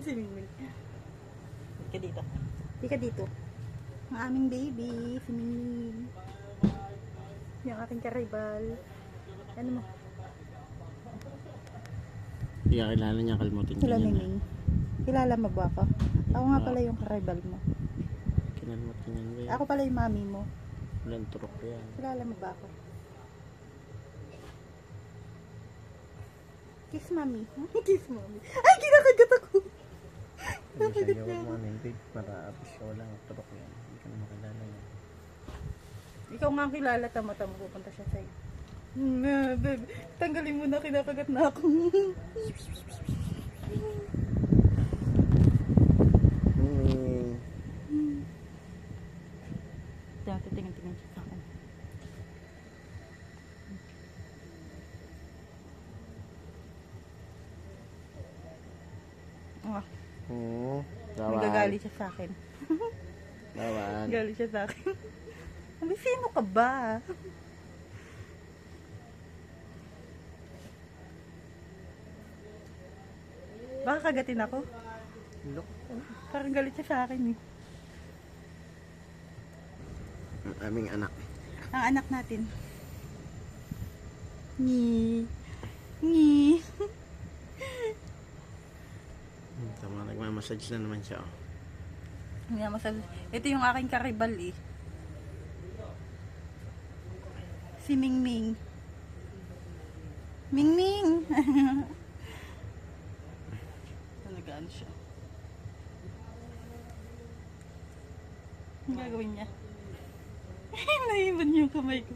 Si Mingming. Hindi ka dito. Hindi ka dito. Ang aming baby, si Mingming. Yung aking karibal. Ano mo? Hindi ka kilala niya, kalmutin ka Sila niya na. Mingming. Kilala mo ba ako? Ako nga pala yung karibal mo. Kinalmot ka niyan ba yan? Ako pala yung mami mo. Walang turok yan. Kilala mo ba ako? Kiss mami. Kiss mami. Ay, kinakagat ako. Hindi siya yawag mo ano yung babe. Para apis siya walang turok yan. Hindi ka na makilala yan. Ikaw nga ang kilala, tama-tama pupunta siya sa'yo. Babe, tanggalin mo na, kinakagat na ako. Titingin siya sa akin. Nagagalit siya sa akin. Bawal. Galit siya sa akin. Sabi, sino ka ba? Baka kagatin ako? Look. Parang galit siya sa akin eh. Ang aming anak. Ang anak natin. Ngi. Ngi. Tama, nagmamassage na naman siya. Oh. Ito yung aking karibal eh. Si Mingming. Mingming! Nag-ano siya. Ang gagawin niya? Naiban yung kamay ko.